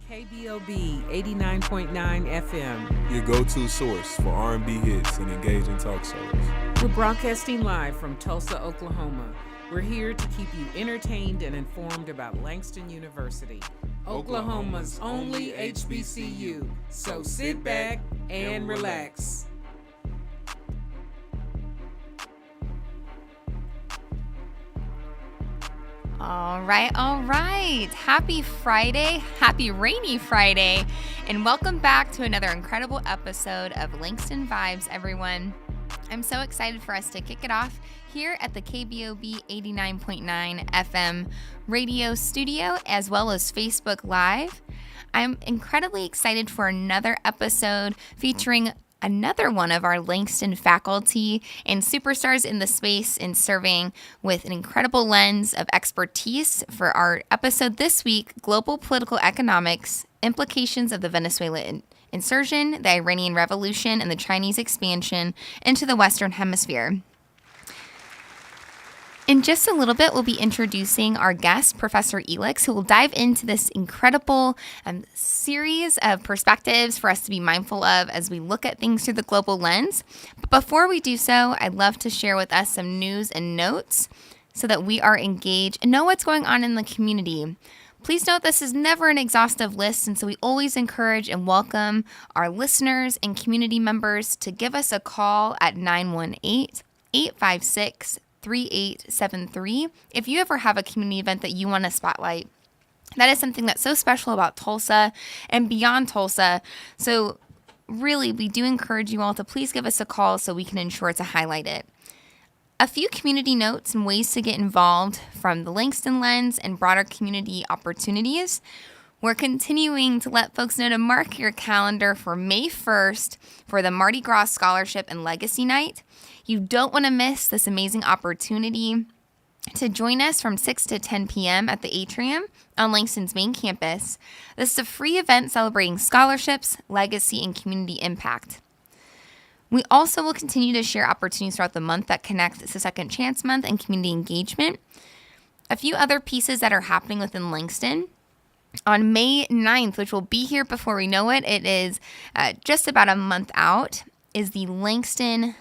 KBOB 89.9 FM. Your go-to source for R&B hits and engaging talk shows. We're broadcasting live from Tulsa, Oklahoma. We're here to keep you entertained and informed about Langston University, Oklahoma's only HBCU. So sit back and relax. All right. Happy Friday, happy rainy Friday, and welcome back to another incredible episode of Langston Vibes, everyone. I'm so excited for us to kick it off here at the KBOB 89.9 FM radio studio, as well as Facebook Live. I'm incredibly excited for another episode featuring another one of our Langston faculty and superstars in the space and serving with an incredible lens of expertise for our episode this week, Global Political Economics, Implications of the Venezuelan Insurgent, the Iranian Revolution, and the Chinese Expansion into the Western Hemisphere. In just a little bit, we'll be introducing our guest, Professor Elix, who will dive into this incredible series of perspectives for us to be mindful of as we look at things through the global lens. But before we do so, I'd love to share with us some news and notes so that we are engaged and know what's going on in the community. Please note this is never an exhaustive list, and so we always encourage and welcome our listeners and community members to give us a call at 918-856-3873 if you ever have a community event that you want to spotlight. That is something that's so special about Tulsa and beyond Tulsa. So really, we do encourage you all to please give us a call so we can ensure to highlight it. A few community notes and ways to get involved from the Langston lens and broader community opportunities. We're continuing to let folks know to mark your calendar for May 1st for the Mardi Gras Scholarship and Legacy Night. You don't want to miss this amazing opportunity to join us from 6 to 10 p.m. at the Atrium on Langston's main campus. This is a free event celebrating scholarships, legacy, and community impact. We also will continue to share opportunities throughout the month that connect to Second Chance Month and community engagement. A few other pieces that are happening within Langston. On May 9th, which will be here before we know it, it is just about a month out, is the Langston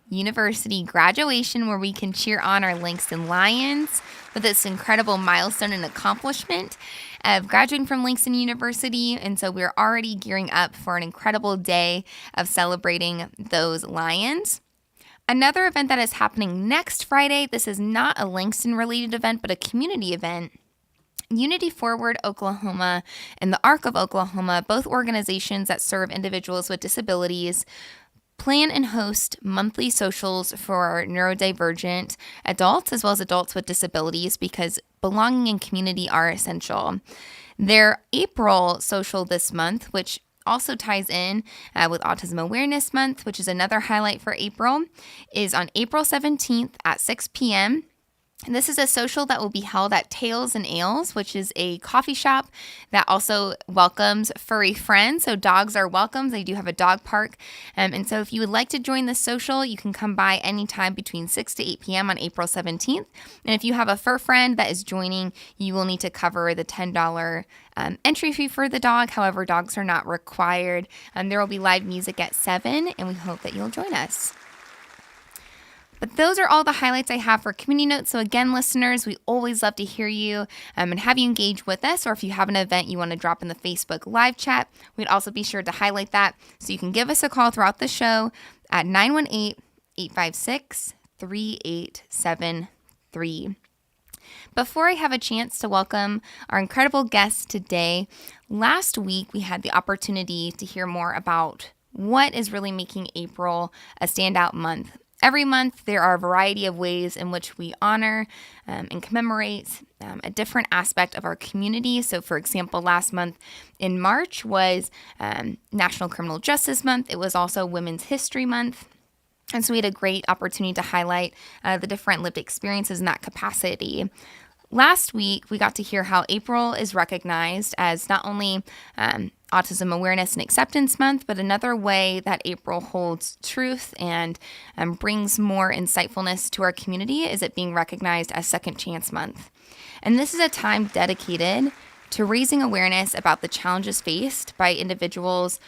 University graduation, where we can cheer on our Langston Lions with this incredible milestone and accomplishment of graduating from Langston University. And so we're already gearing up for an incredible day of celebrating those Lions. Another event that is happening next Friday, this is not a Langston-related event, but a community event. Unity Forward Oklahoma and the Arc of Oklahoma, both organizations that serve individuals with disabilities, plan and host monthly socials for neurodivergent adults as well as adults with disabilities, because belonging and community are essential. Their April social this month, which also ties in with Autism Awareness Month, which is another highlight for April, is on April 17th at 6 p.m. And this is a social that will be held at Tails and Ales, which is a coffee shop that also welcomes furry friends. So dogs are welcome. They do have a dog park. And so if you would like to join the social, you can come by anytime between 6 to 8 p.m. on April 17th. And if you have a fur friend that is joining, you will need to cover the $10 entry fee for the dog. However, dogs are not required. There will be live music at 7, and we hope that you'll join us. But those are all the highlights I have for community notes. So again, listeners, we always love to hear you and have you engage with us. Or if you have an event you want to drop in the Facebook live chat, we'd also be sure to highlight that. So you can give us a call throughout the show at 918-856-3873. Before I have a chance to welcome our incredible guests today, last week we had the opportunity to hear more about what is really making April a standout month. Every month, there are a variety of ways in which we honor and commemorate a different aspect of our community. So, for example, last month in March was National Criminal Justice Month. It was also Women's History Month. And so we had a great opportunity to highlight the different lived experiences in that capacity. Last week, we got to hear how April is recognized as not only Autism Awareness and Acceptance Month, but another way that April holds truth and brings more insightfulness to our community is it being recognized as Second Chance Month. And this is a time dedicated to raising awareness about the challenges faced by individuals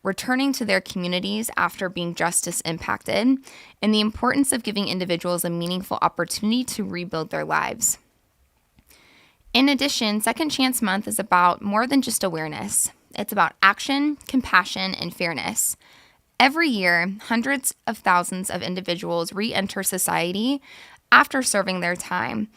returning to their communities after being justice impacted, and the importance of giving individuals a meaningful opportunity to rebuild their lives. In addition, Second Chance Month is about more than just awareness. It's about action, compassion, and fairness. Every year, hundreds of thousands of individuals re-enter society after serving their time.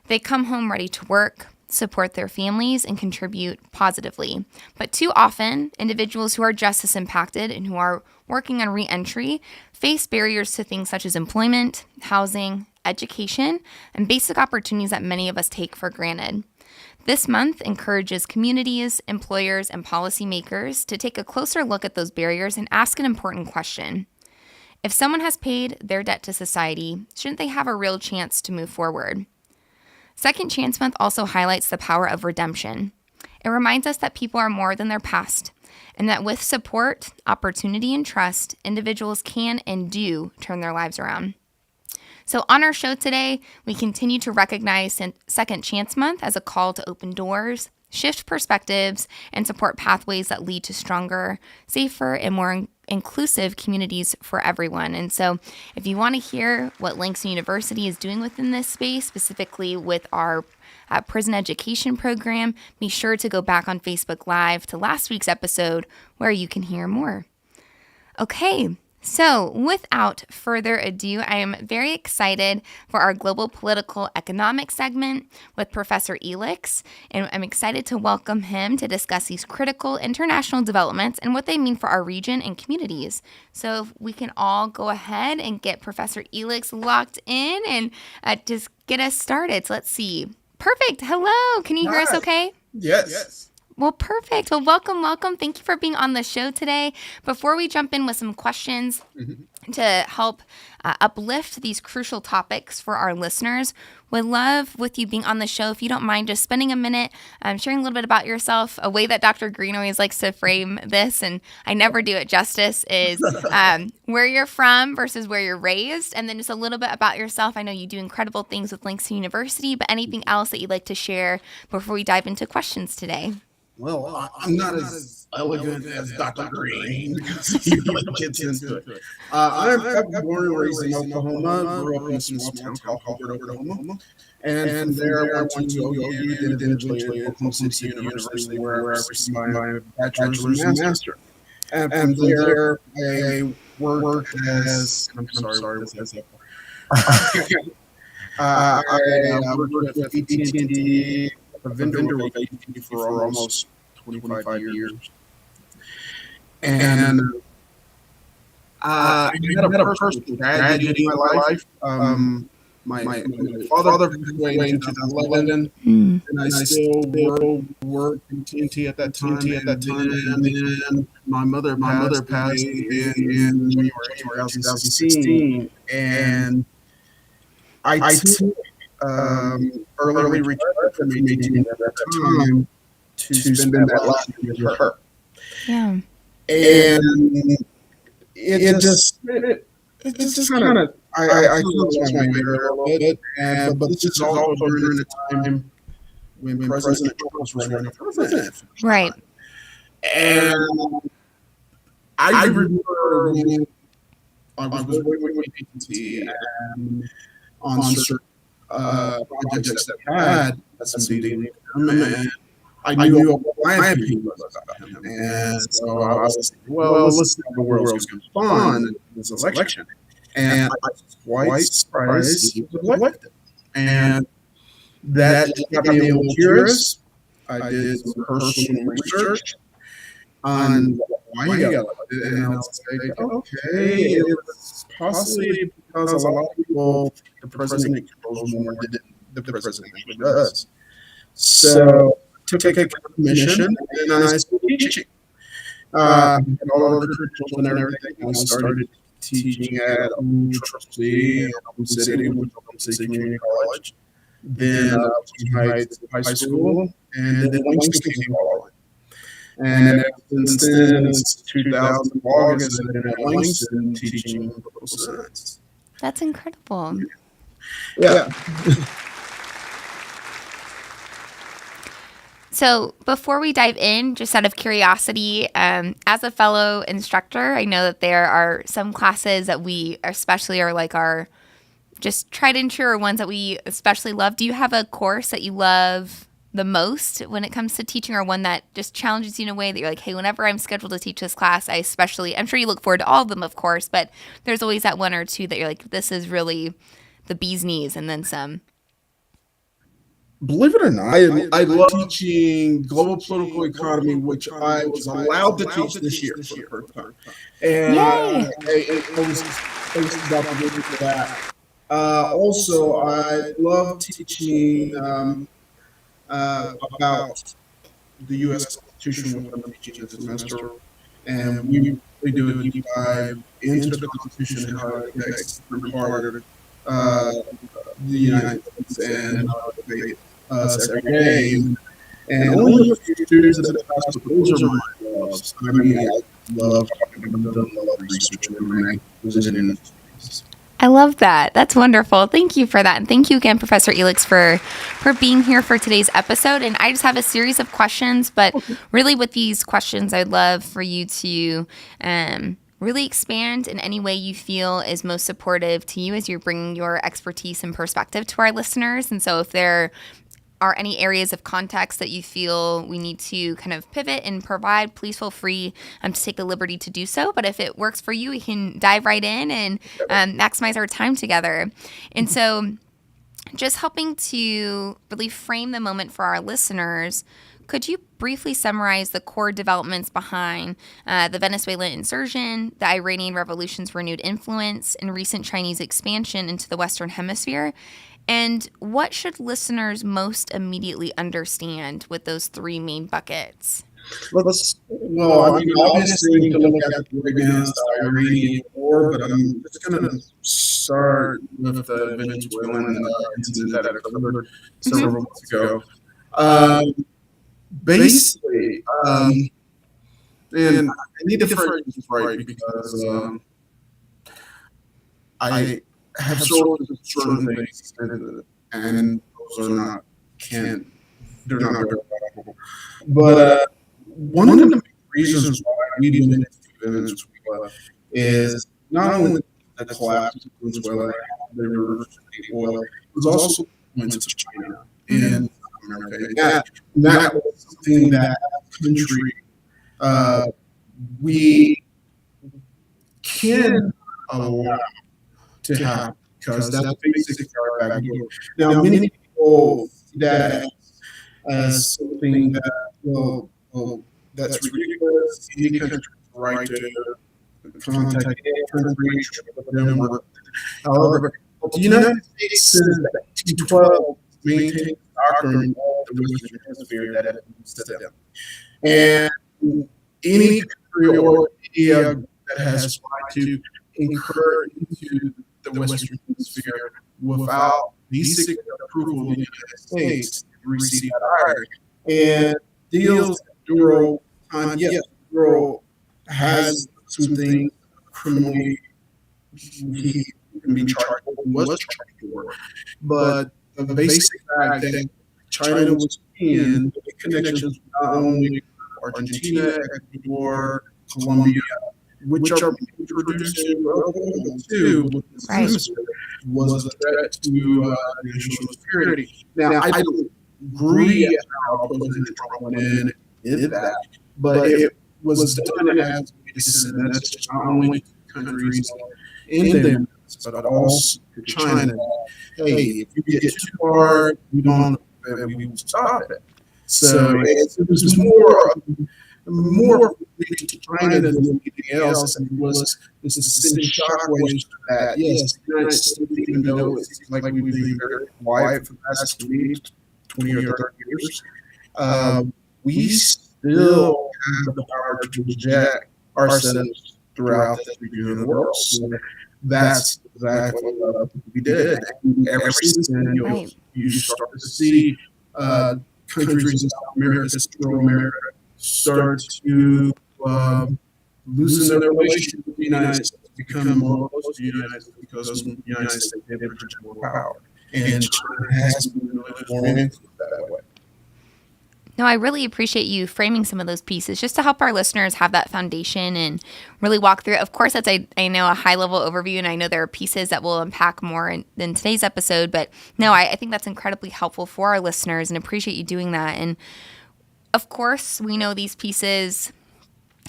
They come home ready to work, support their families, and contribute positively. But too often, individuals who are justice impacted and who are working on re-entry face barriers to things such as employment, housing, education, and basic opportunities that many of us take for granted. This month encourages communities, employers, and policymakers to take a closer look at those barriers and ask an important question. If someone has paid their debt to society, shouldn't they have a real chance to move forward? Second Chance Month also highlights the power of redemption. It reminds us that people are more than their past, and that with support, opportunity, and trust, individuals can and do turn their lives around. So on our show today, we continue to recognize Second Chance Month as a call to open doors, shift perspectives, and support pathways that lead to stronger, safer, and more inclusive communities for everyone. And so if you want to hear what Langston University is doing within this space, specifically with our prison education program, be sure to go back on Facebook Live to last week's episode where you can hear more. Okay. So without further ado, I am very excited for our Global Political Economics segment with Professor Elix, and I'm excited to welcome him to discuss these critical international developments and what they mean for our region and communities. So if we can all go ahead and get Professor Elix locked in and just get us started. So let's see. Perfect. Hello. Can you hear us okay? Yes. Well, perfect. Well, welcome. Thank you for being on the show today. Before we jump in with some questions to help uplift these crucial topics for our listeners, would love with you being on the show, if you don't mind, just spending a minute sharing a little bit about yourself. A way that Dr. Green always likes to frame this, and I never do it justice, is where you're from versus where you're raised, and then just a little bit about yourself. I know you do incredible things with Langston University, but anything else that you'd like to share before we dive into questions today? Well, I'm not as elegant as Dr. Green because he really gets into it. I'm born and raised in Oklahoma, grew up in a small town called Hobart, Oklahoma. And from there, I went to OU, then eventually at Oklahoma City University, where I received my bachelor's and master's. And from there, I worked as, I'm sorry, what's that? I worked with AT&T, a vendor with AT&T for almost 25 years. And I had a personal tragedy in my life. My father passed away in 2011, and I still worked in AT&T at that time. And then my mother passed in January 2016, and I took early retired from AT&T at that time to spend that last year with her. Yeah. And it just kind of, I lost my way there a little bit, but this is also during the time when President Trump was running for president. Right. And I remember when I was working with AT&T on certain projects that had SMD, and I knew what my opinion was about him. And so I was thinking, well, let's see how the world's going to respond in this election. And I was quite surprised he was elected. And that got me a little curious. I did some personal research on why he got elected. And I was like, okay, it was possibly because a lot of people, the president controls more than the president actually does. So took a commission, and I started teaching. And all of the curriculum and everything. I started teaching at OCCC, Oklahoma City Community College. Then high school, and then Langston came along. And since 2000 August, I've been at Langston teaching political science. That's incredible. Yeah. So before we dive in, just out of curiosity, as a fellow instructor, I know that there are some classes that we especially are like our just tried and true or ones that we especially love. Do you have a course that you love the most when it comes to teaching, or one that just challenges you in a way that you're like, hey, whenever I'm scheduled to teach this class, I'm sure you look forward to all of them, of course, but there's always that one or two that you're like, this is really the bee's knees and then some. Believe it or not, I love teaching global political economy, which I was allowed to teach this year for the first time. And I was thanks to Dr. Daryl for that. Also, I love teaching about the U.S. Constitution, which I'm teaching this semester. And we do a deep dive into the Constitution and how it affects every part of the United States and how it affects us every day. And only a few students in the class, but those are my loves. I mean, I love talking about them, love researching them, and I was in this. I love that. That's wonderful. Thank you for that. And thank you again, Professor Elix, for being here for today's episode. And I just have a series of questions, but really with these questions, I'd love for you to really expand in any way you feel is most supportive to you as you're bringing your expertise and perspective to our listeners. And so if there are any areas of context that you feel we need to kind of pivot and provide, please feel free to take the liberty to do so. But if it works for you, we can dive right in and maximize our time together. And so just helping to really frame the moment for our listeners, could you briefly summarize the core developments behind the Venezuelan insurgent, the Iranian Revolution's renewed influence, and recent Chinese expansion into the Western Hemisphere? And what should listeners most immediately understand with those three main buckets? Obviously, you can look at the against the Iranian war, but I'm just going to start with the Venezuelan incident that occurred several months ago. Basically, and I need to phrase this right because I have certain things, and those are not they're not very valuable. But one of the main reasons why we believe in Venezuela is not only the collapse of Venezuela, they were oil, it was also the influence of China in America. And that was something that country we can allow to happen, because that's basically our backdoor. Now, many people see that as something that, that's ridiculous. Any country's right to contact any country, with them. However, the United States since 1912 maintains the doctrine of the Western Hemisphere that it belongs to them. And any country or media that has tried to incur into the Western Hemisphere without basic approval of the United States receive that hire. And deals Daryl, yes, Daryl has some things criminally he can be charged for, was charged for, but the basic fact that China was in connections with not only Argentina, Ecuador, Colombia, which are producing too, was a threat to national security. Now, I don't agree at how President Trump went in that, but it was done as a message not only to countries in the US, but also to China. Hey, if you get too far, we will stop it. So it was more related to China than anything else, and it was just to send shockwaves to that. Yes, the United States, even though it seems like we've been very quiet for the past 20 or 30 years, we still have the power to project ourselves throughout the region of the world. So that's exactly what we did. And ever since then, you start to see countries in South America, Central America, start to loosen their relationship with the United States, become more close to the United States, because the United States has more power. And China has been really forming that way. No, I really appreciate you framing some of those pieces just to help our listeners have that foundation and really walk through it. Of course, that's, I know, a high-level overview, and I know there are pieces that will unpack more in today's episode. But no, I think that's incredibly helpful for our listeners and appreciate you doing that. And of course, we know these pieces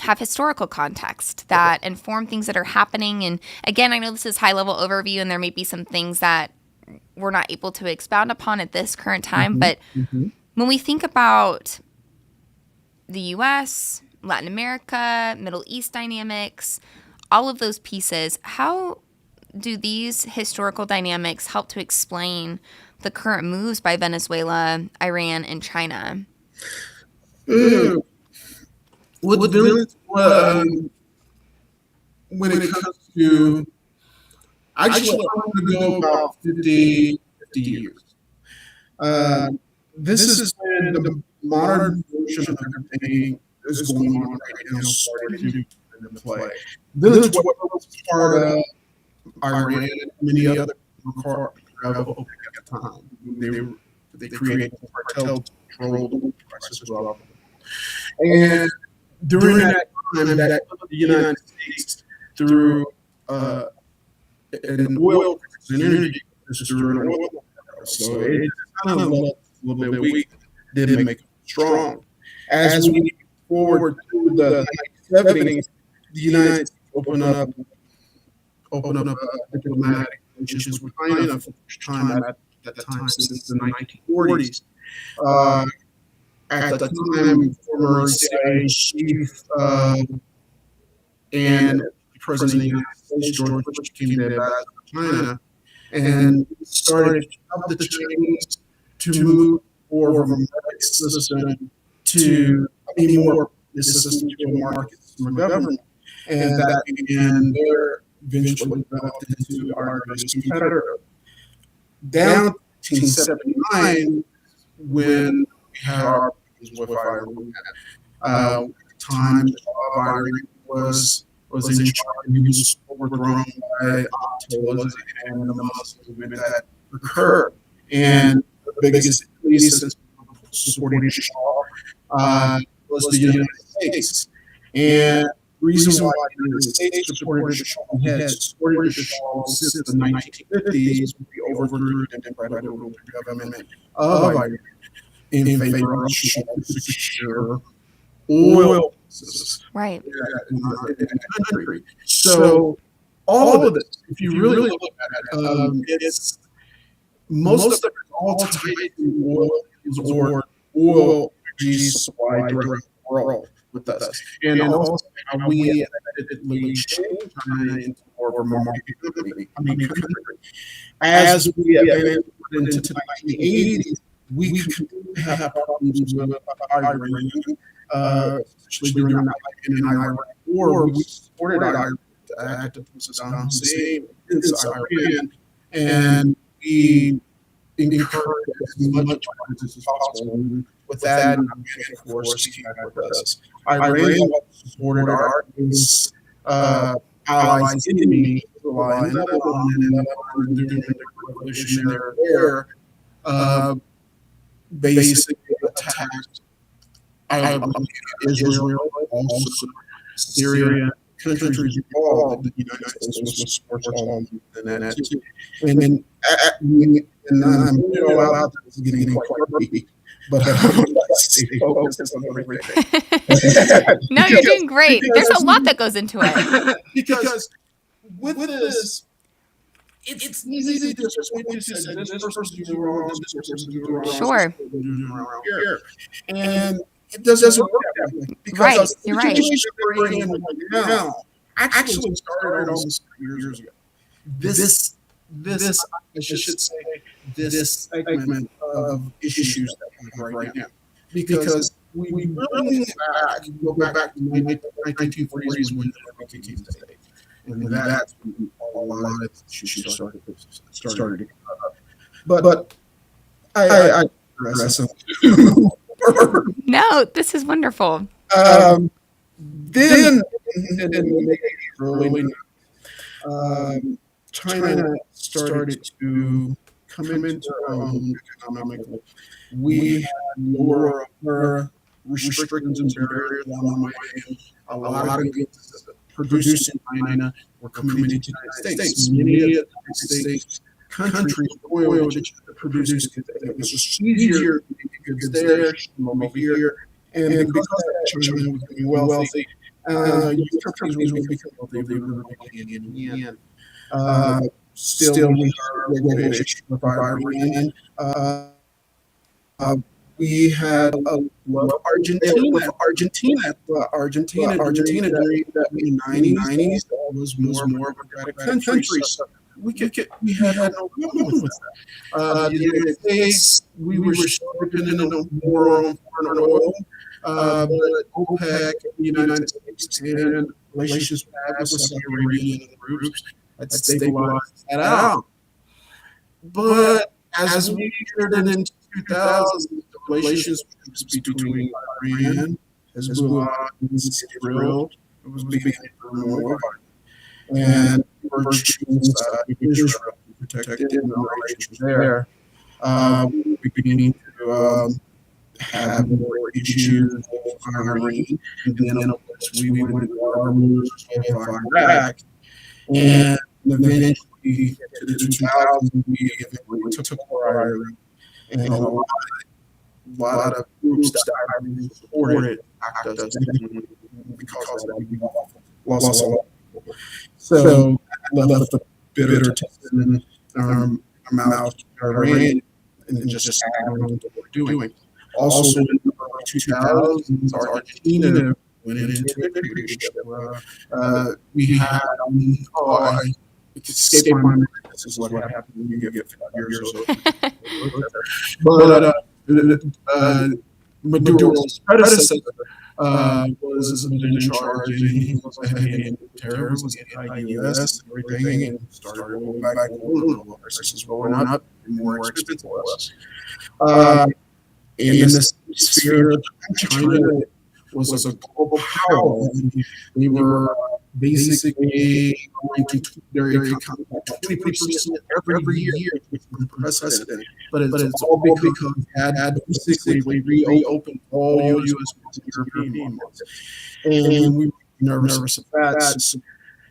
have historical context that inform things that are happening. And again, I know this is high-level overview, and there may be some things that we're not able to expound upon at this current time. But when we think about the U.S., Latin America, Middle East dynamics, all of those pieces, how do these historical dynamics help to explain the current moves by Venezuela, Iran, and China? With Venezuela, when it comes to, actually, I'm going to go about 50 years. This is when the modern version of everything is going on right now, starting to come into play. Venezuela was part of Iran and many other part of OPEC at the time. They created a cartel to control the oil prices as well. And during that time, that put the United States through an oil crisis, an energy crisis during an oil crisis. So it kind of left a little bit weak, didn't make it strong. As we move forward to the 1970s, the United States opened up diplomatic relations with China for the first time at that time since the 1940s. At the time, former CIA chief and President of the United States, George Bush, became the ambassador to China and started to help the Chinese to move forward from a market system to a more system to a market system of government. And that began there, eventually developed into our greatest competitor. Down to 1979, when we had our problems with Iran, at the time of Iran was in charge. He was overthrown by Ayatollahs and the Muslim movement that occurred. And the biggest piece supporting the Shah was the United States. And the reason why the United States supported the Shah and had supported the Shah since the 1950s, we overthrew the democratic government of Iran in favor of Shah to secure oil sources Right. in the country. So all of this, if you really look at it, it's most of it all tied to oil energy supply throughout the world with us, and also how we effectively change China into more of a market country. As we advanced into the 1980s, we continue to have problems with Iran, especially during the Iraq War. We supported Iran to act to put Saddam Hussein against Iran, and we encouraged as much violence as possible. With that, and of course, he had with us. Iran supported our allies' enemy, Lebanon, and during the revolution there, basically attacked Israel, also Syria, countries involved. The United States was supporting all of them in that too. And I'm allowed to getting quite murky, but let's stay focused on everything. No, you're doing great. There's a lot that goes into it. Because with this, it's easy to just point to say this person's doing wrong, this person's doing wrong, Sure. this person's doing wrong here. And it doesn't work that way. Because Right, you're right. the situation we're in right now actually started almost 3 years ago. This I should say, this segment of issues that we have right now. Because we really go back to the 1940s when the came to state. And that's when a lot of issues started to come up. But I digress. No, this is wonderful. Then early China started to come into economical, we had lower restrictions and barriers on the way in. A lot of goods produced in China were coming into the United States. Many of the United States countries oil to produce goods. It was just easier to get goods there, ship them over here. And because of that, China was becoming wealthy. U.S. companies would become wealthy. They would begin in the end. Still, we are regulated with Iran. We had a love Argentina during the 90s was more of a democratic country. So we had no problem with that. The United States, we were still dependent on more on foreign oil. But OPEC, the United States, and relations we have with Saudi Arabia and other groups had stabilized that out. But as we entered into 2000, the relations between Iran, Hezbollah, and Israel was beginning to grow more violent. And we were choosing the side of Israel to protect it and our relations there. We were beginning to have more issues with Iran, and then of course we would our rulers of Iraq, and eventually to the 2000s we took over Iran, and a lot of groups that Iran supported attacked us because of that we lost a lot of people. So that left a bitter taste in our mouth to Iran, and just adding on to what we're doing. Also, in the early 2000s, Argentina went into dictatorship. We had, I escape my memory. This is what happened when you get 5 years old. But Maduro's predecessor was in charge, and he was a heavy terrorist, was anti-US and everything, and started rolling back oil prices rolling up, more expensive for us. In the sphere of China was a global power. They were basically going to their economy 20% every year, which was unprecedented. But it's all because they had basically reopened all U.S. and European markets. And we were nervous about that. So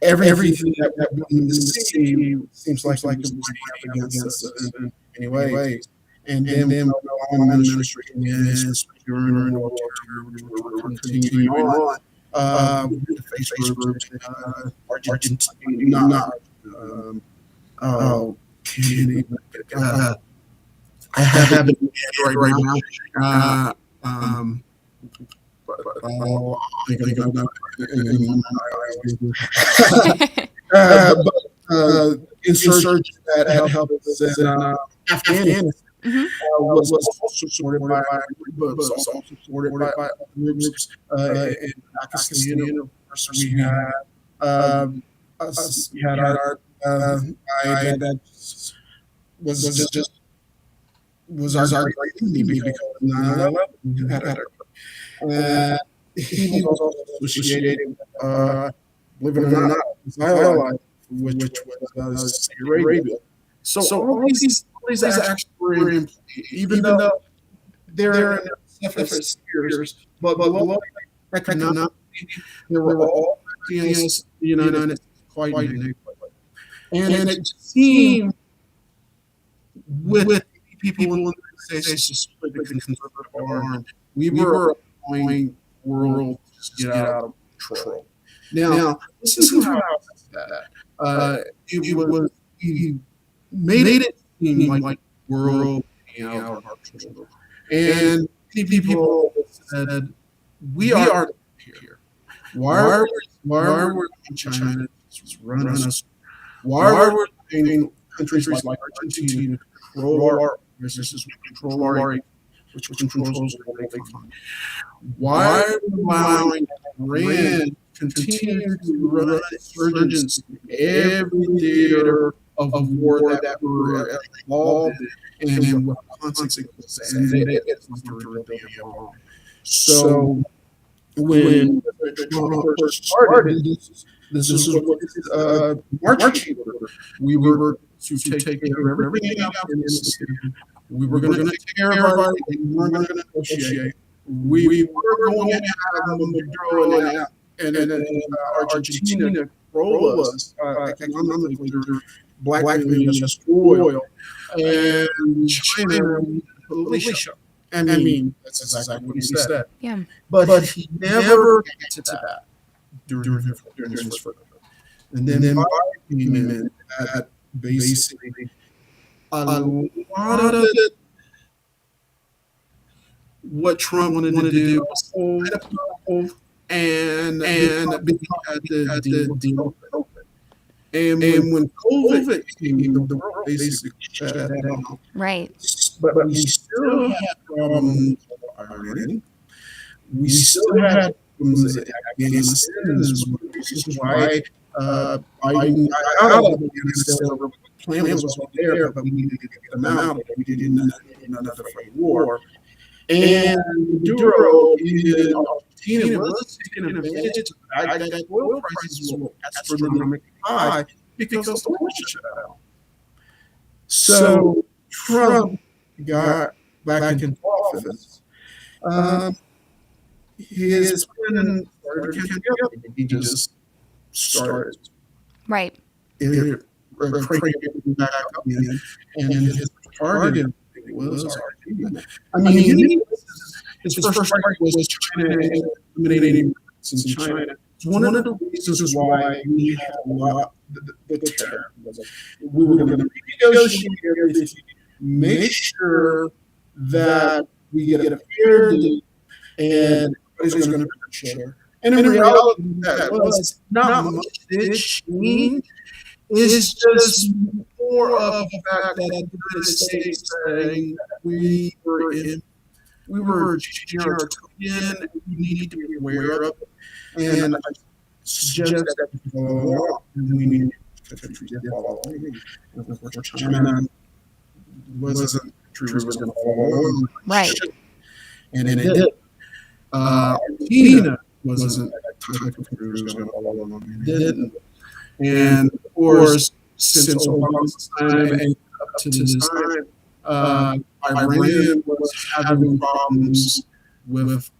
everything that we in the city seems like it was lining up against us in many ways. And then the administration is during the war, which we're continuing on. We had to face groups in Argentina. I have it right now. Insurgents that had helped us in Afghanistan. Was also supported by other groups in Pakistan. Of course, we had our guy that was our great enemy because of 9/11. And he was also associated with, believe it or not, his ally, which was Saudi Arabia. So all these actions were in play, even though they're in separate spheres, but below economically, they were all against the United States quite negatively. And it seemed with people in the United States, especially the conservative arm, we were allowing the world to get out of control. Now, this is how I said that. He made it seem like the world being out of our control. And people said, we are here. Why are we in China running us? Why are we letting countries like Argentina control our businesses, control our, which controls our economy? Why are we allowing Iran continue to run insurgents in every theater of war that we're involved in, and with consequences? And it's not. So when Trump first started, this is what marching order. We were to take care of everything else in the city. We were going to take care of our, we weren't going to negotiate. We were going to have Maduro and Argentina control us economically through blackmail and oil, and China militia. I mean, that's exactly what he said. Yeah. But he never got to that during his first. And then Biden came in at basically a lot of it, what Trump wanted to do was and had to deal with COVID. And when COVID came, the world basically shut down. Right. But we still had problems with Iran. We still had problems in Afghanistan. This is why Biden got out of Afghanistan. The plan was there, but we needed to get them out. We didn't need another war. And Maduro in Argentina was taking advantage of that oil prices were astronomically high because the oil shut down. So Trump got back into office. His plan started to come together. He just started. Right. Cranking back up again, and his target was Argentina. I mean, his first target was China and eliminating in China. It's one of the reasons why we had a lot the tariff. We were going to renegotiate everything, make sure that we get a fair deal, and everybody's going to share. And in reality, that was not much did change. It's just more of the fact that the United States saying that we were changing our tone, and we need to be aware of it. And I suggest that we follow along, and we need countries to follow along. And of course, China wasn't true was going to follow along. Right. And it did. Argentina wasn't that type of country was going to follow along, and it didn't. And of course, since Obama's time and up to this time, Iran was having problems with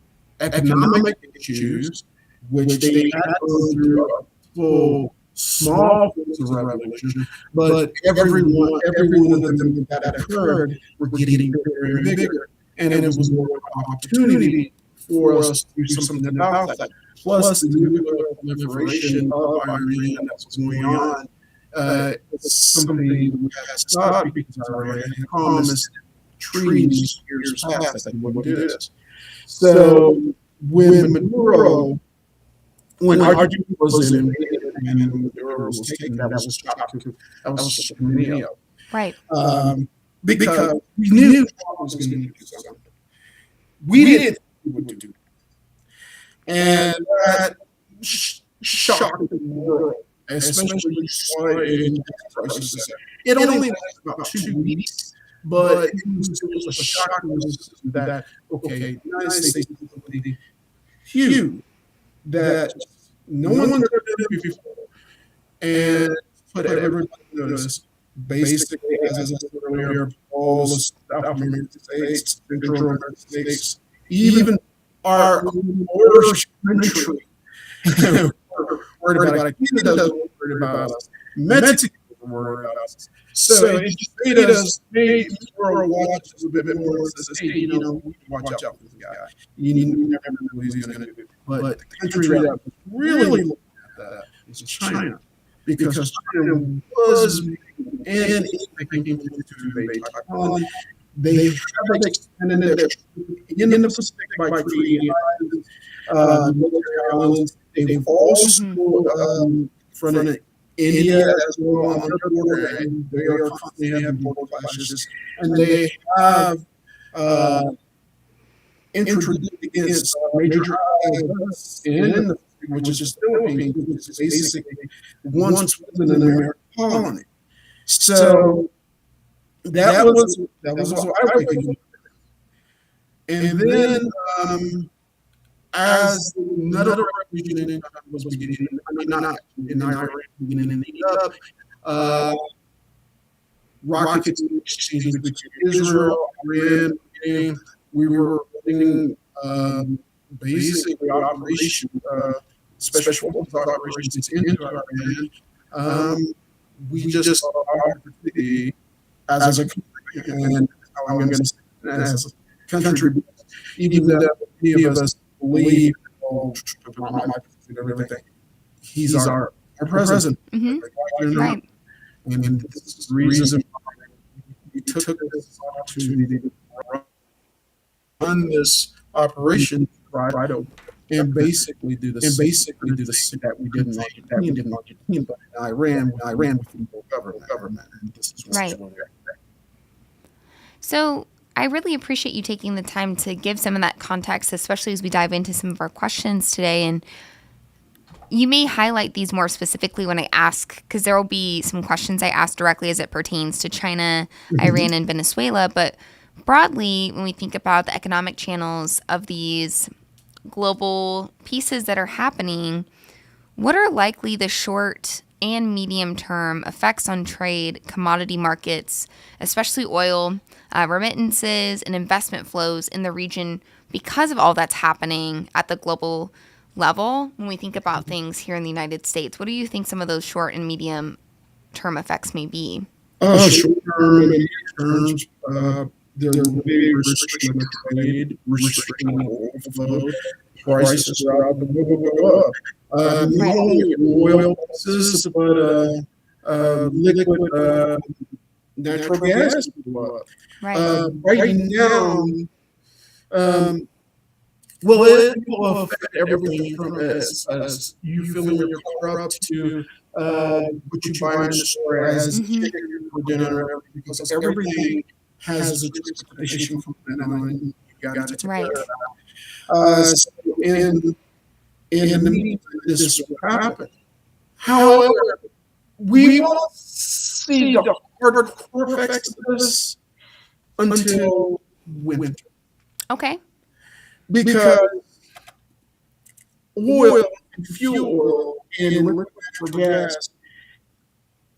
economic issues, which they had gone through a full small revolution, but everyone of them that occurred were getting bigger and bigger, and it was more of an opportunity for us to do something about that. Plus, the nuclear proliferation of Iran that was going on, it's something we had stopped because Iran had promised treaties years past that they wouldn't do this. So when Maduro, when Argentina was invaded and Maduro was taken, that was shocking many of. Right. Because we knew Trump was going to do something. We didn't think he would do that. And that shocked the world, especially when you saw it in the crisis. It only lasted about 2 weeks, but it was a shocking that, okay, the United States is something huge that no one's ever done before, and put everybody on notice. Basically, as I said earlier, all the South American states, Central American states, even our border country worried about it. Canada doesn't worry about us. Mexico doesn't worry about us. So it just made the world watch us a bit more and says, hey, we need to watch out for this guy. You never know what he's going to do. But the country that was really looking at that is China. Because China was and is making to invade Taiwan. They have extended their troops in the Pacific by creating military islands. They've also confronted India as well on their border, and they are constantly having border clashes. And they have introduced against major islands in the Pacific, which is the Philippines, which is basically once was an American colony. So that was what I was. And then as another revolution was beginning, not in Iraq, beginning in Egypt, rocket exchange between Israel, Iran, and we were running basically special forces operations into Iran. We just saw an opportunity as a country, and how I'm going to say it, as a country, even though many of us believe, my and everything, he's our president. Right. And this is the reason why we took this opportunity to run this operation right over and basically do the thing that we didn't want to do. But I ran with the government, and this is what's Right. going on. So I really appreciate you taking the time to give some of that context, especially as we dive into some of our questions today. And you may highlight these more specifically when I ask, because there will be some questions I ask directly as it pertains to China, Iran, and Venezuela. But broadly, when we think about the economic channels of these global pieces that are happening, what are likely the short and medium term effects on trade, commodity markets, especially oil, remittances, and investment flows in the region because of all that's happening at the global level? When we think about things here in the United States, what do you think some of those short and medium term effects may be? Short term and medium terms, there will be restriction of trade, restriction of oil flow. Prices throughout the world will go up. Not only oil prices, but liquid natural gas will go up. Right. Right now, well, it will affect everything from as you filling your car up to what you buy in the store as chicken for dinner, because everything has a transportation component. You got to take care of that. So in the meantime, this will happen. However, we won't see the hardcore effects of this until winter. Okay. Because oil, fuel oil, and liquid natural gas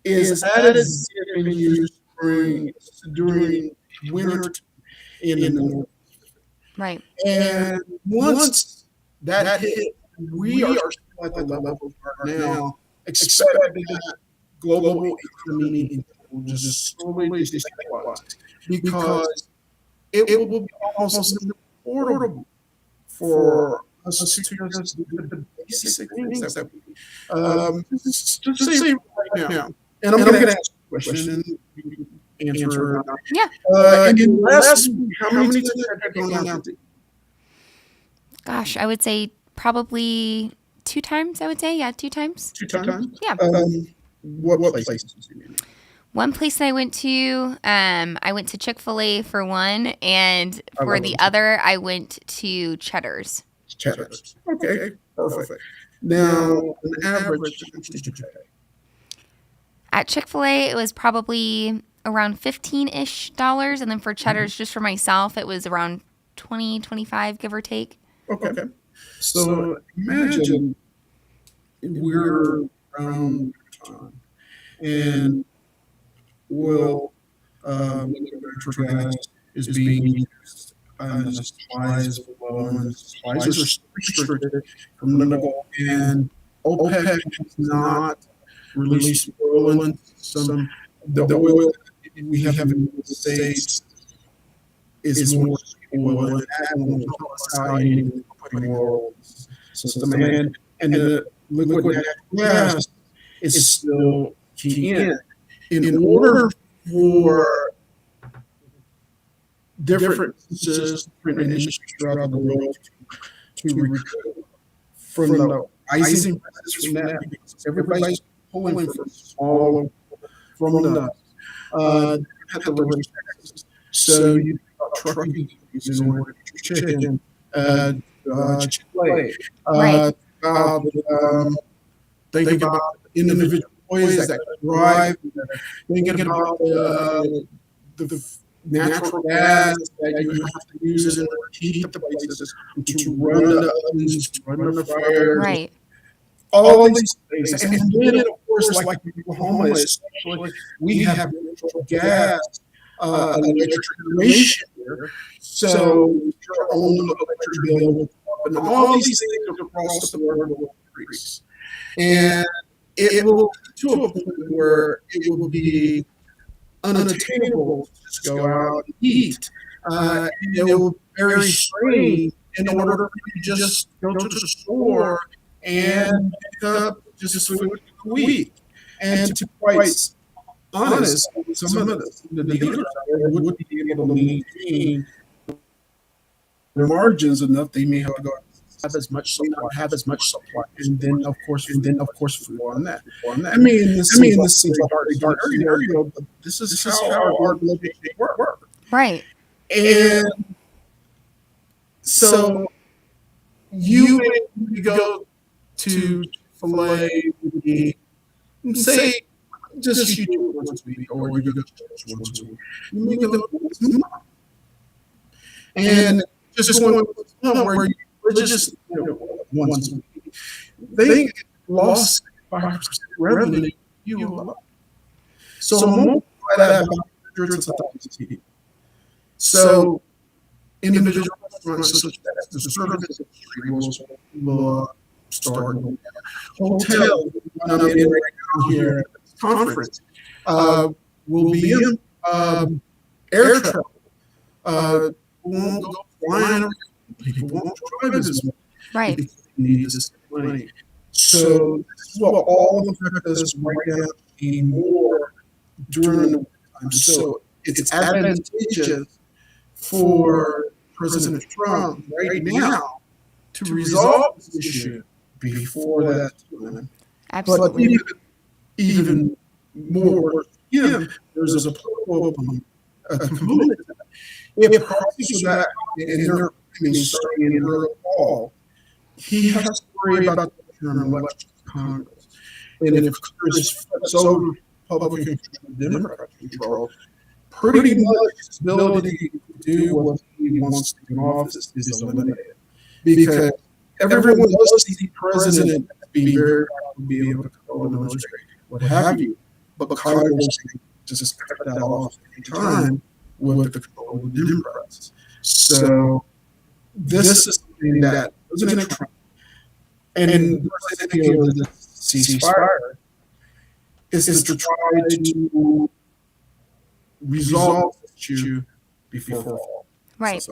is at its dip in use during winter in the north. Right. And once that hit, we are still at the level we are now, expecting that global economy will just slowly destabilize, because it will be almost affordable for us to just do the basic things that we just say right now. And I'm going to ask a question and you can answer or not. Yeah. In the last week, how many times have you gone out to eat? Gosh, I would say probably 2 times, I would say. Yeah, 2 times. 2 times? Yeah. What places did you eat? One place that I went to Chick-fil-A for one, and for the other, I went to Cheddar's. Cheddar's. Okay, perfect. Now, on average, how much did you pay? At Chick-fil-A, it was probably around $15-ish, and then for Cheddar's, just for myself, it was around 20, 25, give or take. Okay. So imagine we're around time, and oil, natural gas is being used, and the supplies are low, and the supplies are restricted from the Gulf, and OPEC has not released oil, and the oil that we have in the United States is more oil, and that will help us out in putting more oil in the system, and the liquid natural gas is still key in order for different businesses, different industries throughout the world to recover from the rising prices from that, because everybody's pulling from all from the at the race taxes. So you got trucking companies in order to get your chicken, Chick-fil-A. Think about individual employees that drive. Thinking about the natural gas that you have to use in order to heat the places, to run the ovens, to run the fires. Right. All these things. And then, of course, like in Oklahoma, especially, we have natural gas, electric generation here, so your own electric bill will go up, and all these things across the board will increase. And it will get to a point where it will be unattainable to just go out and eat. It will be very strange in order for you to just go to the store and pick up just food a week. And to be quite honest, some of the dealers out there would be able to maintain their margins enough. They may have to go have as much supply, and then of course food on that. I mean, this seems like a dark scenario, but this is how our living work. Right. And so you go to Chick-fil-A, say just you do it once a week, or you go to church once a week. You make it once a month, and just going where you just once a week, they lost 5% revenue. You lost. So multiply that by hundreds of thousands of people. So individual restaurants such as the service industry will start. Hotels, I'm in right now here at this conference, will be in air travel. Won't go flying around. People won't drive as much. Right. Because they need this money. So this is what all of the factors right now need more during the time. So it's advantageous for President Trump right now to resolve this issue before that time. Absolutely. But even more, there's a political component to that. If Congress that and they're starting in early fall, he has to worry about the term election of Congress. And if Congress flips over Republican control, Democrat control, pretty much his ability to do what he wants to do in office is eliminated. Because everyone does see the president be very proud to be able to control the military, what have you. But Congress just cut that off any time with the control of the Democrats. So this is something that President Trump and the recipient of the ceasefire is to try to resolve this issue before fall. Right.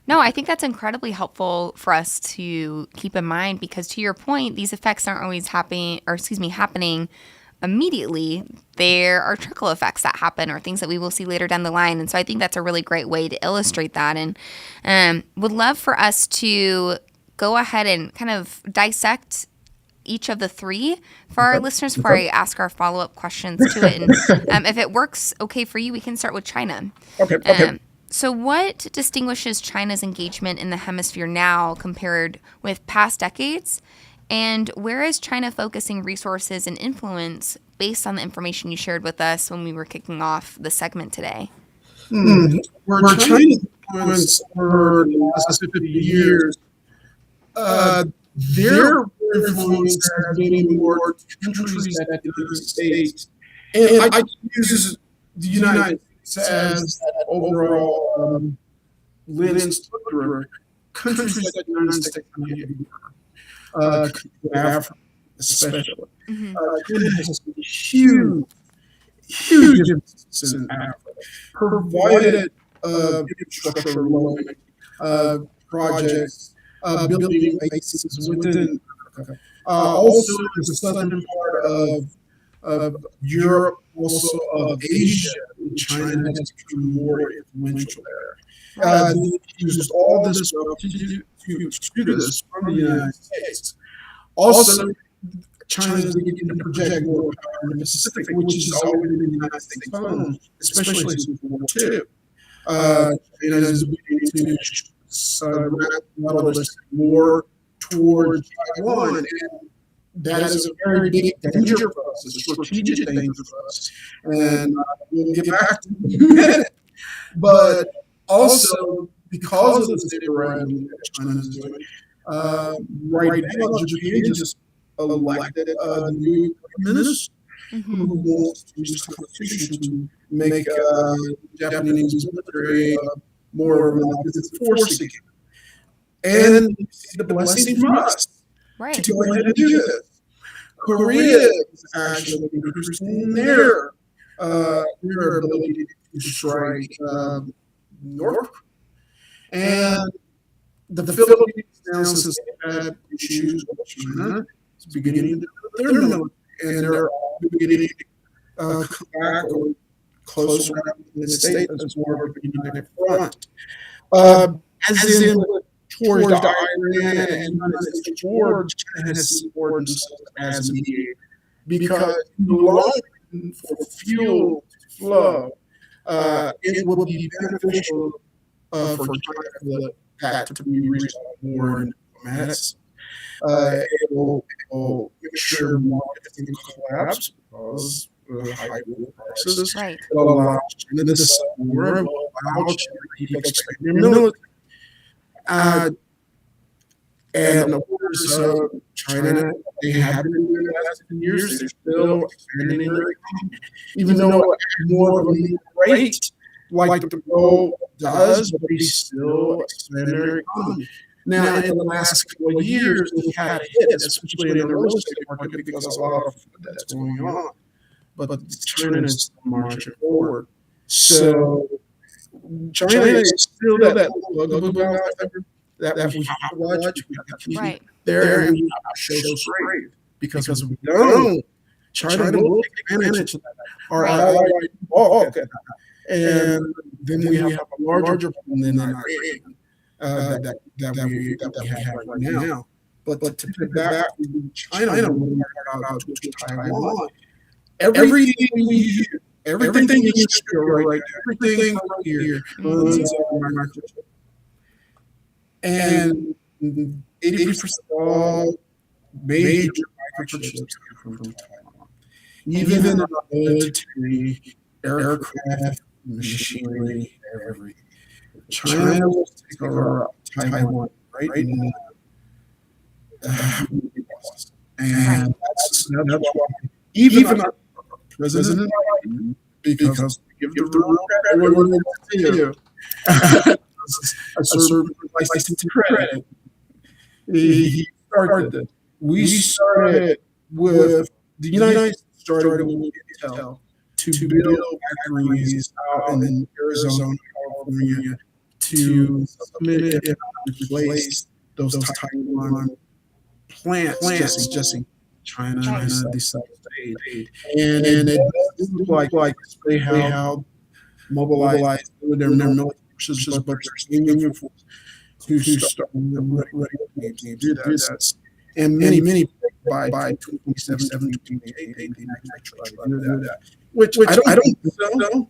No, I think that's incredibly helpful for us to keep in mind because, to your point, these effects aren't always happening immediately. There are trickle effects that happen or things that we will see later down the line. And so I think that's a really great way to illustrate that. And would love for us to go ahead and kind of dissect each of the three for our listeners before I ask our follow-up questions to it. And if it works okay for you, we can start with China. Okay. So what distinguishes China's engagement in the hemisphere now compared with past decades? And where is China focusing resources and influence based on the information you shared with us when we were kicking off the segment today? Where China's influence over the last 50 years, their influence has been more countries than the United States. And I use the United States as that overall lens through countries like the United States and Africa, especially. China has huge influence in Africa, provided infrastructure projects, building bases within Africa. Also, in the southern part of Europe, also of Asia, China has become more influential there. They used all this to do this from the United States. Also, China is beginning to project more power in the Pacific, which has always been the United States' home, especially since World War II. China is beginning to leverage more towards Taiwan, and that is a very big danger for us, a strategic danger for us. And we'll get back to it in a minute. But also, because of this referendum that China is doing, right now, Japan just elected a new prime minister. Mm-hmm. who wants to use the Constitution to make Japanese military more of an offensive force again. And we see the blessing from us Right. to go ahead and do this. Korea is actually increasing their ability to strike North. And the Philippines now, since they had issues with China, is beginning to their military, and they're all beginning to come back or close around the United States as more of a united front. As in towards Iran and United States war, China has seen themselves as a mediator because in the long run, for fuel to flow, it will be beneficial for China for that to be resolved more in diplomats. It will make sure markets don't collapse because of high fuel prices. Right. It will allow China to sell more and will allow China to keep expanding their military. And of course, China, they have been doing that the last 10 years. They're still expanding their economy, even though at more of a rate like the world does, but they still expand their economy. Now, in the last couple of years, they've had a hit, especially in the real estate market, because of a lot of that's going on. But China is marching forward. So China is still that bugaboo that we have to watch. We have to keep there, and we have to show strength. Because if we don't, China will take advantage of that. Our ally balk, and then we have a larger problem than Iran that we have right now. But to put back China, we out to Taiwan. Everything we do, everything in Israel, right? Everything right here runs on microchip. And 80% of all major microchips come from Taiwan. Even in our military, aircraft, machinery, everything. China will take over Taiwan right now. And that's why even our President Biden, because we give the real credit where we continue. A certain license to credit. He started it. We started with the United States started with Intel to build factories out in Arizona, California, to supplement it and replace those Taiwan plants. Just in China decided to aid. And it looked like they have mobilized their military forces, but they're aiming for to start ready to do that. And many by 2027, 2028, they try to do that. Which I don't think so,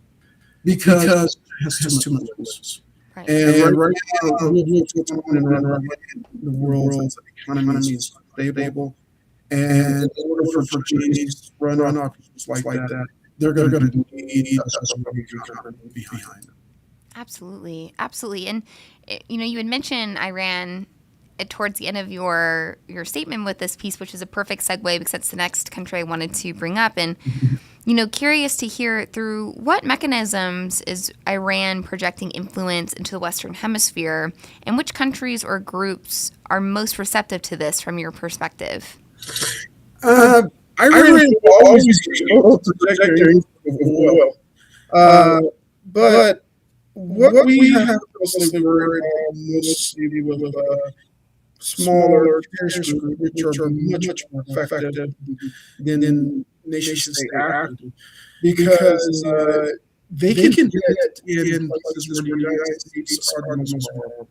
because it has too much risk. Right. And right now, what's going on in the world, economy is stable. And in order for Chinese to run operations like that, they're going to need us behind them. Absolutely. And you had mentioned Iran towards the end of your statement with this piece, which is a perfect segue because that's the next country I wanted to bring up. And curious to hear through what mechanisms is Iran projecting influence into the Western Hemisphere, and which countries or groups are most receptive to this from your perspective? Iran will always be able to protect their oil. But what we have mostly worried about mostly with smaller terrorist groups, which are much more effective than nation-state actors, because they can get in places where the United States are the most vulnerable.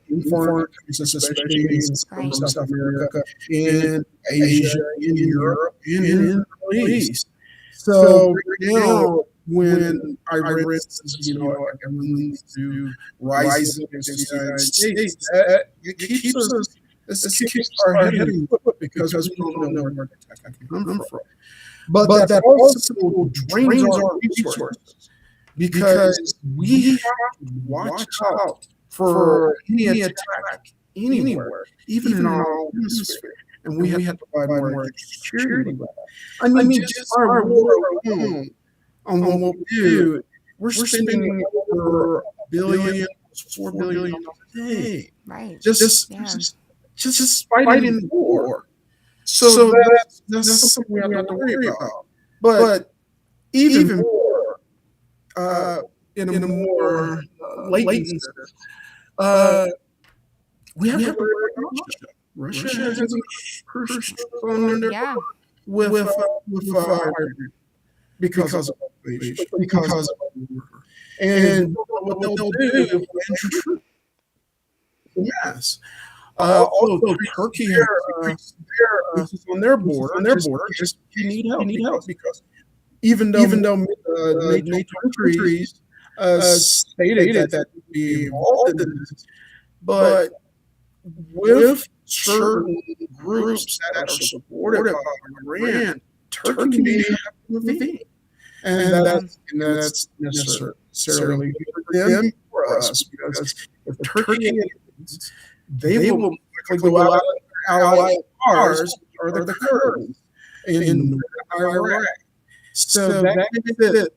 In foreign countries, especially in South America, in Asia, in Europe, and in the Middle East. So right now, when Iran says, everyone needs to rise against the United States, it keeps our head in the foot because we don't know where the attack can come from. But that also drains our resources because we have to watch out for any attack anywhere, even in our own hemisphere. and we have to provide more security. I mean, just our war alone on what we do, we're spending over $1 billion, $4 billion a day. Right. Just fighting the war. So that's something we have to worry about. But even more, in a more latent sense, we have to worry about Russia. Russia has a crucial on there with because of and what they'll do is entry troops. Yes. Also, Turkey has on their border. Just you need help because even though NATO countries stated that they'd be involved in this, but with certain groups that are supported by Iran, Turkey may have to intervene, and that's necessarily good for them for us because if Turkey intervenes, they will likely go out ally ours or the Kurds in Iraq. So that makes it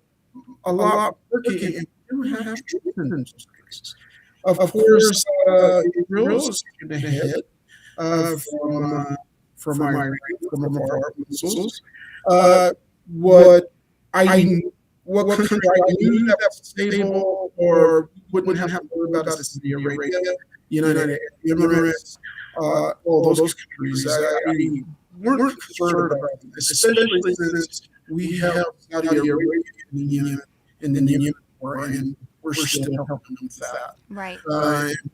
a lot tricky if you have troops in those places. Of course, Israel is going to hit from Iran, from our missiles. What country I knew that was stable or wouldn't have to worry about is Saudi Arabia, United Arab Emirates, all those countries. Weren't concerned about this, especially since we have Saudi Arabia in the Yemen war, and we're still helping them with that. Right.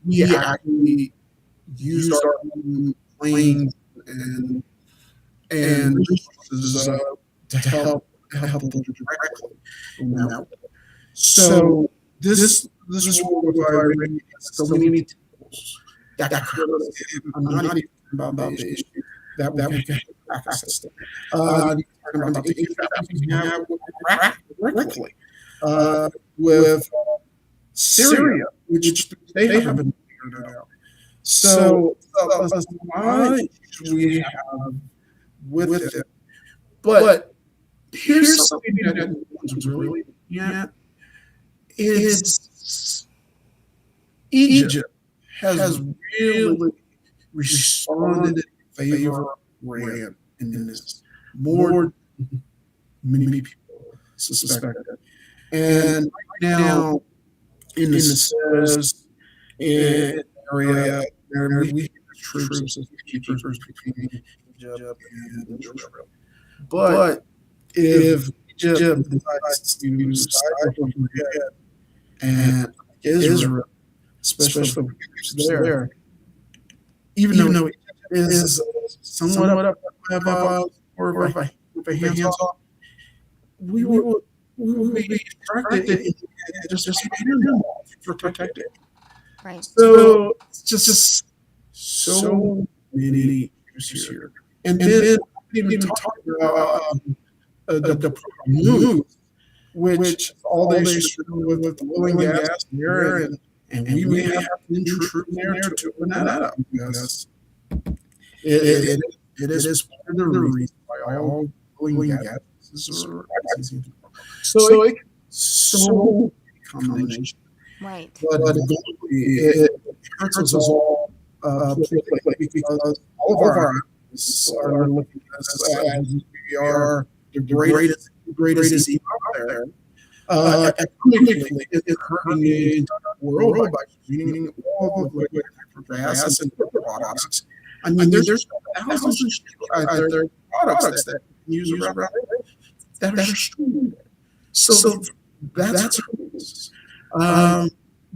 We actually used our own planes and resources to help them directly in that way. So this war with Iran has so many tools that could I'm not even about the issue that we can have access to. I'm talking about the issues that we have with Iraq directly, with Syria, which they haven't figured out. So that's why we have with it. But here's something that no one's really looking at. It's Egypt has really responded in favor of Iran in this more than many people suspected. And right now, in the Suez area, we have troops as keepers between Egypt and Israel. But if Egypt decides to side with Iran and Israel, especially with troops there, even though it is somewhat up or if I hands off, we will be distracted and just for protecting. Right. So it's just so many issues here, and then even talk about the move, which all they should do with the oil and gas there, and we may have to troops there to open that up because it is part of the reason why all oil and gas are rising. So so combination. Right. But globally, it hurts us all because all of our eyes are looking at us as we are the greatest evil out there. Economically, it's hurting the entire world by creating all the liquid natural gas and products. I mean, there's thousands of people out there, products that you use around that are streamed. So that's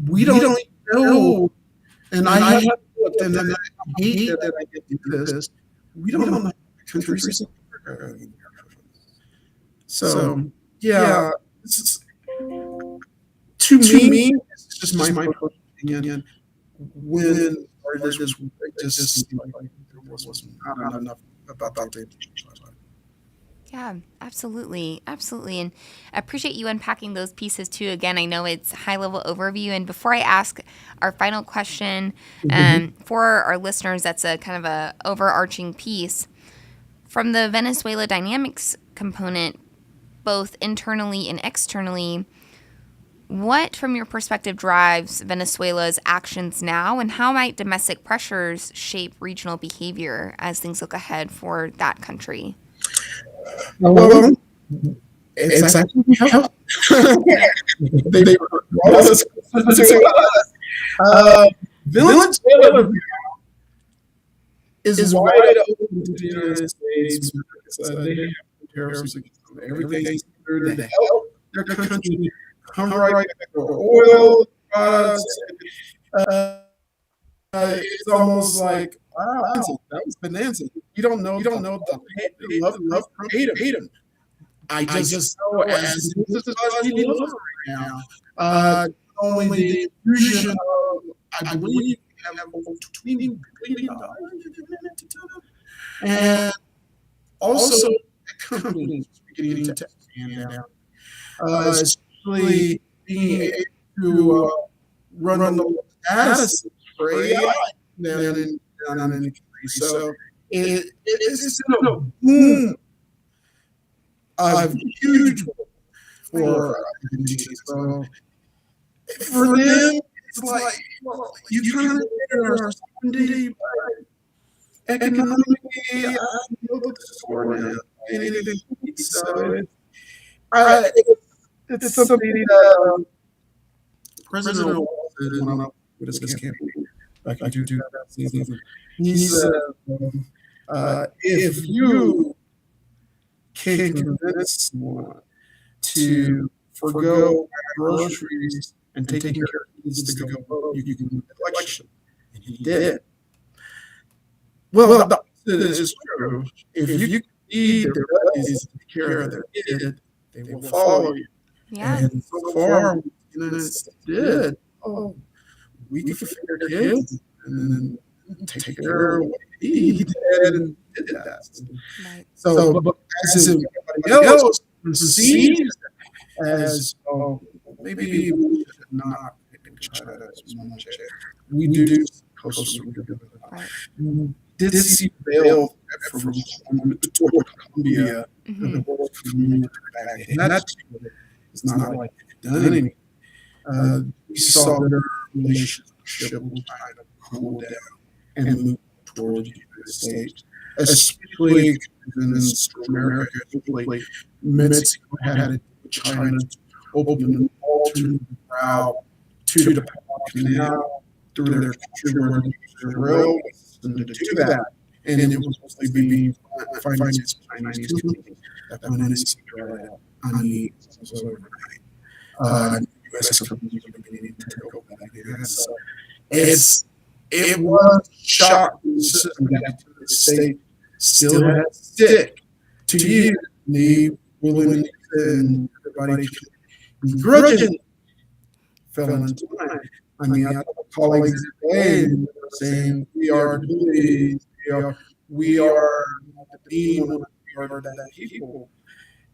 we don't know, and I have looked, and I hate that I get to do this. We don't know the countries. So yeah, to me, it's just my personal opinion. When this just seemed like there was not enough about the Yeah, absolutely. Absolutely. And I appreciate you unpacking those pieces too. Again, I know it's high level overview. And before I ask our final question, for our listeners, that's a kind of a overarching piece from the Venezuela dynamics component, both internally and externally. What, from your perspective, drives Venezuela's actions now, and how might domestic pressures shape regional behavior as things look ahead for that country? Well, it's actually helped. They brought us to us. Venezuela is wide open to the United States. They have tariffs against them. Everything's there to help their country come right back to oil products. Uh, it's almost like, wow, that was bonanza. You don't know the love from hate him. I just know as this is what we live right now. Not only the infusion of, I believe, we have over $20 billion, and also companies beginning to expand out, especially being able to run the data for AI down in the country. So it's been a boom, a huge boom for agencies. So for them, it's like, well, you kind of get our sovereignty, but economically, I feel the support now. So it's something that President Obama said when I was with his campaign back in 2000. He said, if you can convince someone to forgo groceries and taking care of kids to go vote, you can win the election. And he did. Well, the opposite is true. If you feed their bellies and take care of their kid, they will follow you. Yeah. And so far, the United States did. Oh, we can feed our kids and then take care of what they need. And did that. Right. So, but as everybody else sees it as, oh, maybe we should not pick China as much. We do coastal Rica. Right. Did see bail from toward Colombia and the world community back. And that is not like they've done anything. We saw their relationship with China cool down and move towards the United States, especially in Central America. Especially Mexico had it with China to open an alternate route to the Panama Canal through their country where they used their railways to do that. And it was mostly being financed by Chinese companies that went in and secured on the overnight. U.S. companies were beginning to take over that. So it was shocking that the state still had to stick to you. The willingness and everybody begrudgingly fell into line. I mean, I have colleagues today saying we are bullies, we are not the demon, we are that people.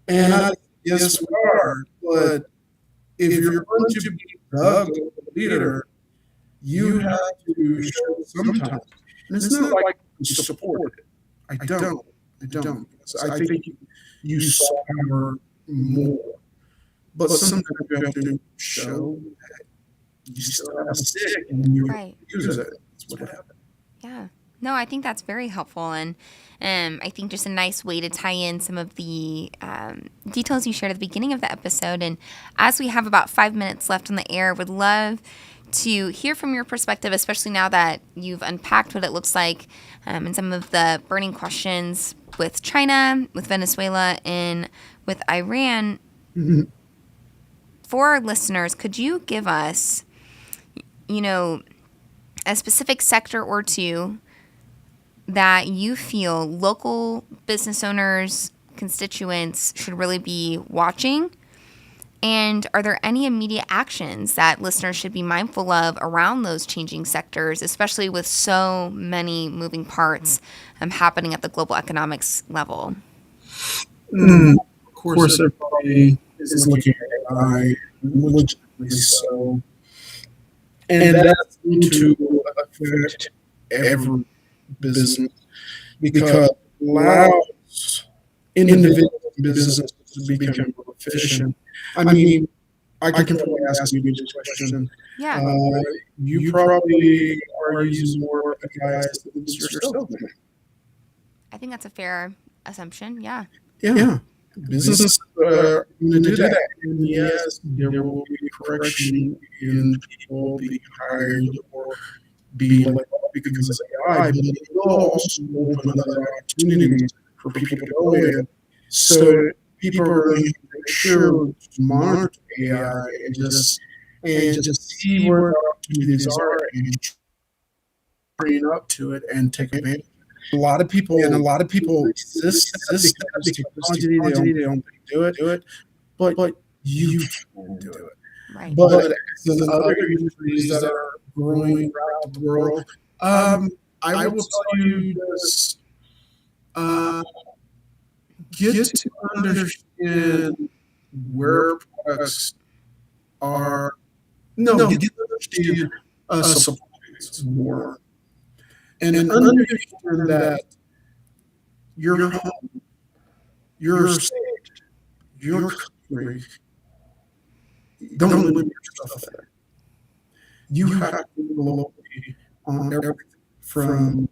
And I yes, we are. But if you're going to be the leader, you have to show sometimes. And it's not like you support it. I don't. So I think you saw her more. But sometimes you have to show that you still have a stick and you use it. That's what happened. Yeah. No, I think that's very helpful. And I think just a nice way to tie in some of the details you shared at the beginning of the episode. And as we have about 5 minutes left on the air, would love to hear from your perspective, especially now that you've unpacked what it looks like and some of the burning questions with China, with Venezuela, and with Iran. Mm-hmm. For our listeners, could you give us, a specific sector or two that you feel local business owners, constituents should really be watching? And are there any immediate actions that listeners should be mindful of around those changing sectors, especially with so many moving parts happening at the global economics level? Of course, everybody is looking at AI, legitimately so, and that's going to affect every business because it allows individual businesses to become more efficient. I mean, I can probably ask you this question. Yeah. You probably are using more AI systems yourself. I think that's a fair assumption. Yeah. Yeah. Businesses are going to do that. And yes, there will be correction in people being hired or be laid off because of AI, but it will also open other opportunities for people to go in. So people are going to make sure to monitor AI and just see where the opportunities are and train up to it and take advantage. A lot of people resist that because technology, they don't do it, but you can do it. Right. But in other industries that are growing around the world, I will tell you this: get to understand where products are. No, get to understand supply chains more, and understand that your home, your state, your country, don't limit yourself there. You have to look locally on everything from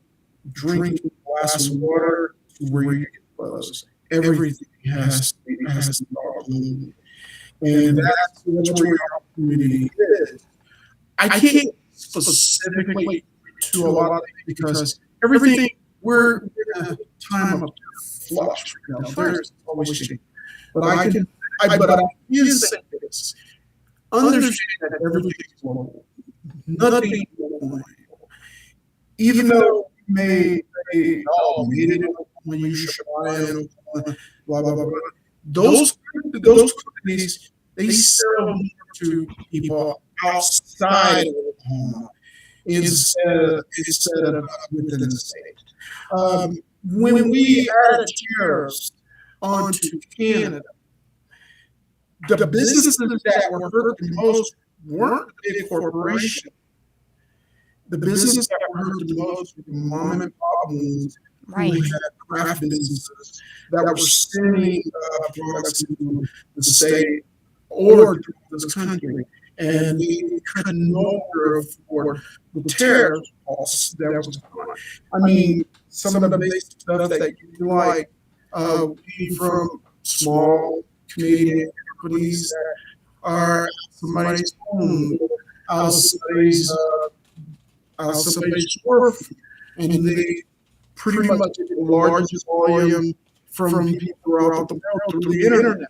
drinking a glass of water to where you get clothes. Everything has to be thought globally. And that's where your opportunity is. I can't specifically to a lot of things because everything we're in a time of flux right now. There's always change. But I can say this. Understand that everything is global. Nothing is local. Even though you may say, oh, made it when you should buy it, blah, blah, blah, blah. Those companies, they sell more to people outside of Oklahoma instead of within the state. When we added tariffs onto Canada, the businesses that were hurt the most weren't the big corporations. The businesses that were hurt the most were the mom and pop ones Right. who had craft businesses that were sending products into the state or to this country, and they could no longer afford the tariff costs that was going on. I mean, some of the basic stuff that you like came from small Canadian companies that are somebody's home, out of somebody's wharf, and they pretty much get the largest volume from people throughout the world through the internet.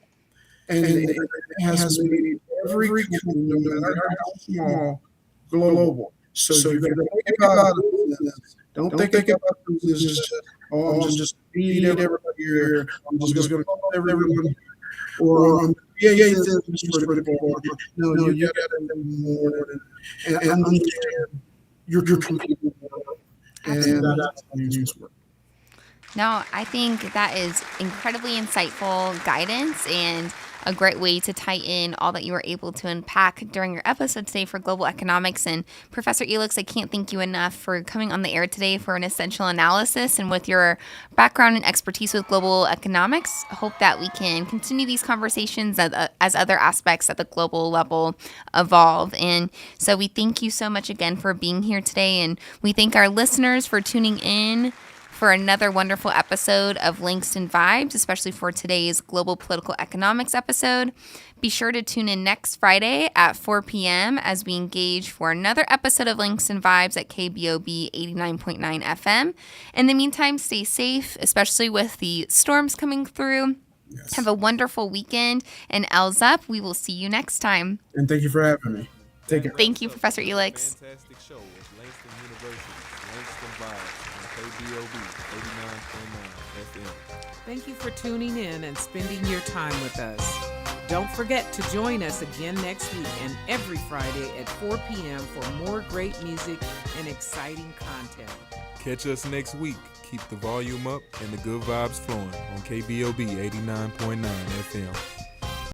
And it has made every country, no matter how small, global. So you're going to think about business. Don't think about business just, oh, I'm just feed everybody here. I'm just going to call everyone. Or, it's just for the poor. No, you got to do more and understand your community. And that's how you work. No, I think that is incredibly insightful guidance and a great way to tie in all that you were able to unpack during your episode today for global economics. And Professor Elix, I can't thank you enough for coming on the air today for an essential analysis. And with your background and expertise with global economics, I hope that we can continue these conversations as other aspects at the global level evolve. And so we thank you so much again for being here today. And we thank our listeners for tuning in for another wonderful episode of Langston Vibes, especially for today's Global Political Economics episode. Be sure to tune in next Friday at 4 p.m. as we engage for another episode of Langston Vibes at KBOB 89.9 FM. In the meantime, stay safe, especially with the storms coming through. Yes. Have a wonderful weekend, and L's up. We will see you next time. And thank you for having me. Take care. Thank you, Professor Elix. Fantastic show with Langston University, Langston Vibes on KBOB 89.9 FM. Thank you for tuning in and spending your time with us. Don't forget to join us again next week and every Friday at 4 p.m. for more great music and exciting content. Catch us next week. Keep the volume up and the good vibes flowing on KBOB 89.9 FM.